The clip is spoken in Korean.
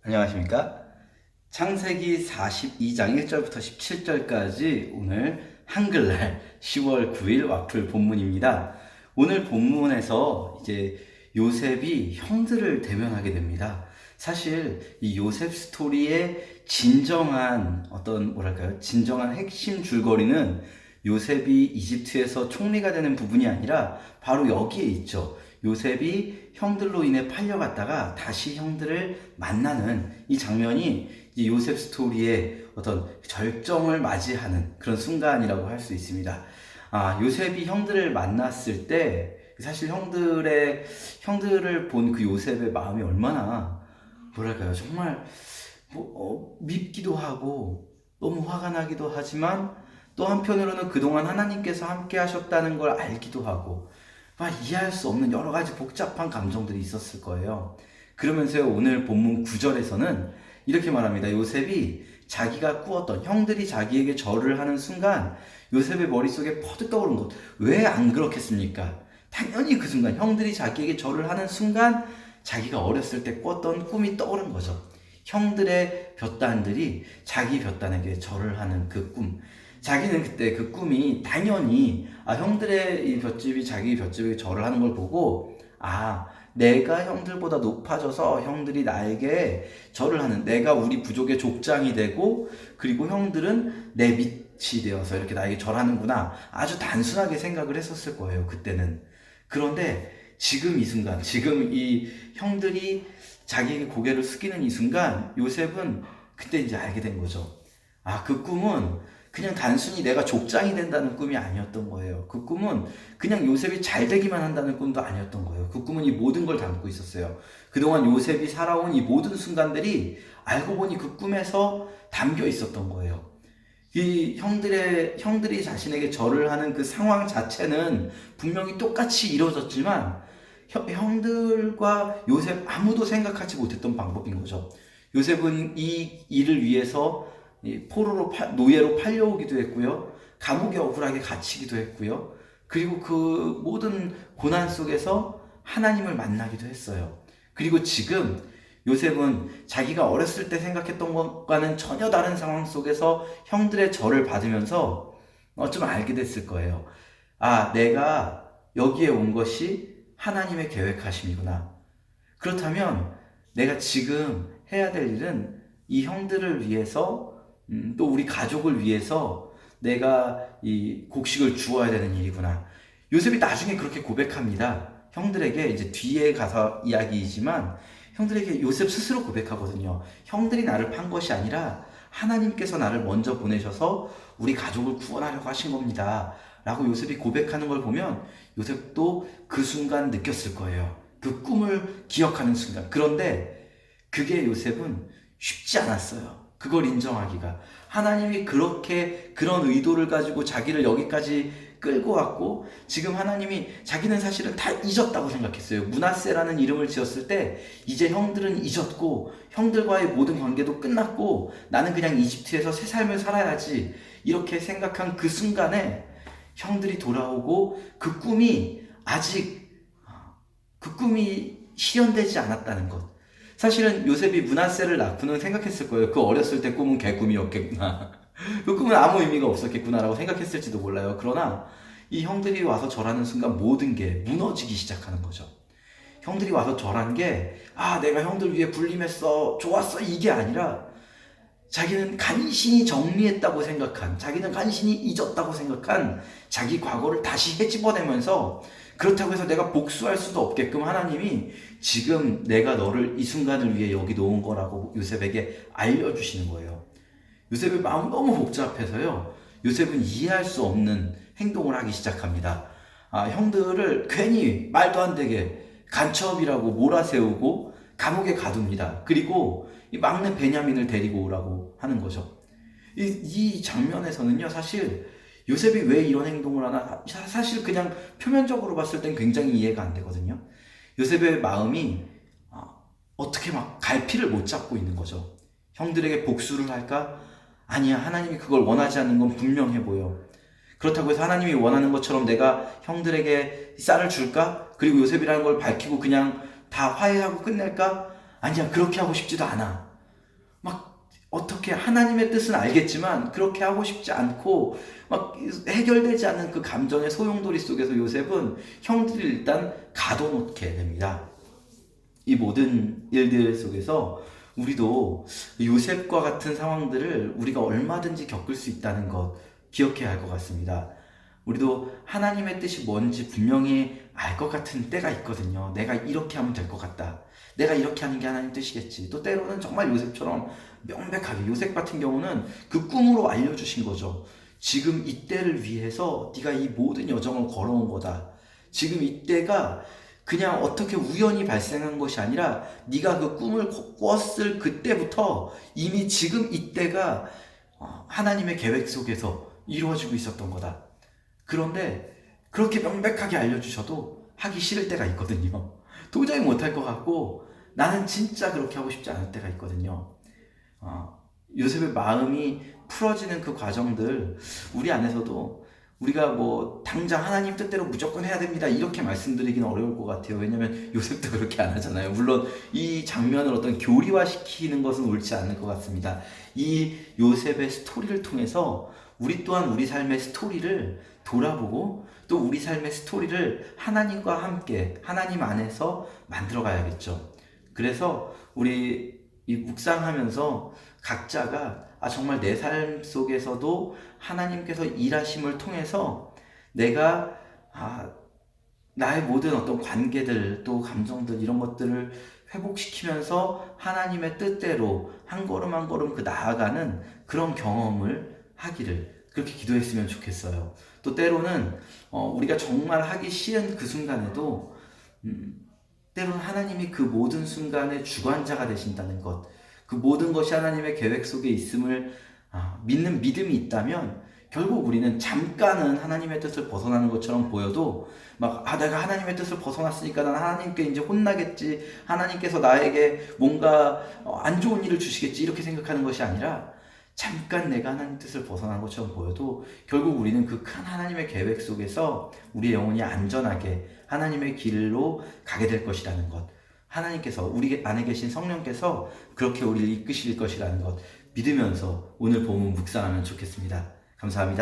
안녕하십니까? 창세기 42장 1절부터 17절까지 오늘 한글날 10월 9일 와플 본문입니다. 오늘 본문에서 이제 요셉이 형들을 대면하게 됩니다. 사실 이 요셉 스토리의 진정한 진정한 핵심 줄거리는 요셉이 이집트에서 총리가 되는 부분이 아니라 바로 여기에 있죠. 요셉이 형들로 인해 팔려갔다가 다시 형들을 만나는 이 장면이 이 요셉 스토리의 어떤 절정을 맞이하는 그런 순간이라고 할 수 있습니다. 요셉이 형들을 만났을 때 사실 형들을 본 그 요셉의 마음이 얼마나 정말 밉기도 하고 너무 화가 나기도 하지만 또 한편으로는 그동안 하나님께서 함께 하셨다는 걸 알기도 하고 이해할 수 없는 여러 가지 복잡한 감정들이 있었을 거예요. 그러면서요, 오늘 본문 9절에서는 이렇게 말합니다. 요셉이 자기가 꾸었던 형들이 자기에게 절을 하는 순간 요셉의 머릿속에 퍼뜩 떠오른 것. 왜 안 그렇겠습니까? 당연히 그 순간 형들이 자기에게 절을 하는 순간 자기가 어렸을 때 꿨던 꿈이 떠오른 거죠. 형들의 볕단들이 자기 볕단에게 절을 하는 그 꿈. 자기는 그때 그 꿈이 당연히 형들의 이 볏집이 자기 볏집에게 절을 하는 걸 보고 내가 형들보다 높아져서 형들이 나에게 절을 하는, 내가 우리 부족의 족장이 되고 그리고 형들은 내 밑이 되어서 이렇게 나에게 절하는구나, 아주 단순하게 생각을 했었을 거예요, 그때는. 그런데 지금 이 순간, 지금 이 형들이 자기에게 고개를 숙이는 이 순간 요셉은 그때 이제 알게 된 거죠. 그 꿈은 그냥 단순히 내가 족장이 된다는 꿈이 아니었던 거예요. 그 꿈은 그냥 요셉이 잘 되기만 한다는 꿈도 아니었던 거예요. 그 꿈은 이 모든 걸 담고 있었어요. 그동안 요셉이 살아온 이 모든 순간들이 알고 보니 그 꿈에서 담겨 있었던 거예요. 이 형들이 자신에게 절을 하는 그 상황 자체는 분명히 똑같이 이루어졌지만 형들과 요셉 아무도 생각하지 못했던 방법인 거죠. 요셉은 이 일을 위해서 노예로 팔려오기도 했고요. 감옥에 억울하게 갇히기도 했고요. 그리고 그 모든 고난 속에서 하나님을 만나기도 했어요. 그리고 지금 요셉은 자기가 어렸을 때 생각했던 것과는 전혀 다른 상황 속에서 형들의 절을 받으면서 좀 알게 됐을 거예요. 내가 여기에 온 것이 하나님의 계획하심이구나. 그렇다면 내가 지금 해야 될 일은 이 형들을 위해서, 또 우리 가족을 위해서 내가 이 곡식을 주어야 되는 일이구나. 요셉이 나중에 그렇게 고백합니다. 형들에게, 이제 뒤에 가서 이야기이지만 형들에게 요셉 스스로 고백하거든요. 형들이 나를 판 것이 아니라 하나님께서 나를 먼저 보내셔서 우리 가족을 구원하려고 하신 겁니다. 라고 요셉이 고백하는 걸 보면 요셉도 그 순간 느꼈을 거예요. 그 꿈을 기억하는 순간. 그런데 그게 요셉은 쉽지 않았어요. 그걸 인정하기가. 하나님이 그렇게 그런 의도를 가지고 자기를 여기까지 끌고 왔고, 지금 하나님이 자기는 사실은 다 잊었다고 생각했어요. 므낫세라는 이름을 지었을 때 이제 형들은 잊었고 형들과의 모든 관계도 끝났고 나는 그냥 이집트에서 새 삶을 살아야지, 이렇게 생각한 그 순간에 형들이 돌아오고 그 꿈이 실현되지 않았다는 것. 사실은 요셉이 므낫세를 낳고는 생각했을 거예요. 그 어렸을 때 꿈은 개꿈이었겠구나. 그 꿈은 아무 의미가 없었겠구나라고 생각했을지도 몰라요. 그러나 이 형들이 와서 절하는 순간 모든 게 무너지기 시작하는 거죠. 형들이 와서 절한 게 내가 형들 위해 군림했어, 좋았어, 이게 아니라 자기는 간신히 정리했다고 생각한, 자기는 간신히 잊었다고 생각한 자기 과거를 다시 헤집어내면서, 그렇다고 해서 내가 복수할 수도 없게끔 하나님이 지금 내가 너를 이 순간을 위해 여기 놓은 거라고 요셉에게 알려주시는 거예요. 요셉의 마음 너무 복잡해서요, 요셉은 이해할 수 없는 행동을 하기 시작합니다. 형들을 괜히 말도 안 되게 간첩이라고 몰아세우고 감옥에 가둡니다. 그리고 이 막내 베냐민을 데리고 오라고 하는 거죠. 이 장면에서는요, 사실 요셉이 왜 이런 행동을 하나, 사실 그냥 표면적으로 봤을 땐 굉장히 이해가 안 되거든요. 요셉의 마음이 어떻게 막 갈피를 못 잡고 있는 거죠. 형들에게 복수를 할까? 아니야, 하나님이 그걸 원하지 않는 건 분명해 보여. 그렇다고 해서 하나님이 원하는 것처럼 내가 형들에게 쌀을 줄까? 그리고 요셉이라는 걸 밝히고 그냥 다 화해하고 끝낼까? 아니야, 그렇게 하고 싶지도 않아. 막 어떻게 하나님의 뜻은 알겠지만 그렇게 하고 싶지 않고 막 해결되지 않는 그 감정의 소용돌이 속에서 요셉은 형들이 일단 가둬놓게 됩니다. 이 모든 일들 속에서 우리도 요셉과 같은 상황들을 우리가 얼마든지 겪을 수 있다는 것 기억해야 할 것 같습니다. 우리도 하나님의 뜻이 뭔지 분명히 알 것 같은 때가 있거든요. 내가 이렇게 하면 될 것 같다. 내가 이렇게 하는 게 하나님 뜻이겠지. 또 때로는 정말 요셉처럼 명백하게, 요셉 같은 경우는 그 꿈으로 알려주신 거죠. 지금 이때를 위해서 네가 이 모든 여정을 걸어온 거다. 지금 이때가 그냥 어떻게 우연히 발생한 것이 아니라 네가 그 꿈을 꿨을 그때부터 이미 지금 이때가 하나님의 계획 속에서 이루어지고 있었던 거다. 그런데 그렇게 명백하게 알려주셔도 하기 싫을 때가 있거든요. 도저히 못할 것 같고 나는 진짜 그렇게 하고 싶지 않을 때가 있거든요. 요셉의 마음이 풀어지는 그 과정들, 우리 안에서도 우리가 뭐 당장 하나님 뜻대로 무조건 해야 됩니다 이렇게 말씀드리기는 어려울 것 같아요. 왜냐면 요셉도 그렇게 안 하잖아요. 물론 이 장면을 어떤 교리화시키는 것은 옳지 않을 것 같습니다. 이 요셉의 스토리를 통해서 우리 또한 우리 삶의 스토리를 돌아보고 또 우리 삶의 스토리를 하나님과 함께 하나님 안에서 만들어 가야겠죠. 그래서 우리 이 묵상하면서 각자가 정말 내 삶 속에서도 하나님께서 일하심을 통해서 내가 나의 모든 어떤 관계들 또 감정들 이런 것들을 회복시키면서 하나님의 뜻대로 한 걸음 한 걸음 그 나아가는 그런 경험을 하기를 그렇게 기도했으면 좋겠어요. 또 때로는 우리가 정말 하기 싫은 그 순간에도 때로는 하나님이 그 모든 순간의 주관자가 되신다는 것, 그 모든 것이 하나님의 계획 속에 있음을 믿는 믿음이 있다면 결국 우리는 잠깐은 하나님의 뜻을 벗어나는 것처럼 보여도 내가 하나님의 뜻을 벗어났으니까 난 하나님께 이제 혼나겠지, 하나님께서 나에게 뭔가 안 좋은 일을 주시겠지 이렇게 생각하는 것이 아니라 잠깐 내가 하나님 뜻을 벗어난 것처럼 보여도 결국 우리는 그 큰 하나님의 계획 속에서 우리의 영혼이 안전하게 하나님의 길로 가게 될 것이라는 것, 하나님께서 우리 안에 계신 성령께서 그렇게 우리를 이끄실 것이라는 것 믿으면서 오늘 본문 묵상하면 좋겠습니다. 감사합니다.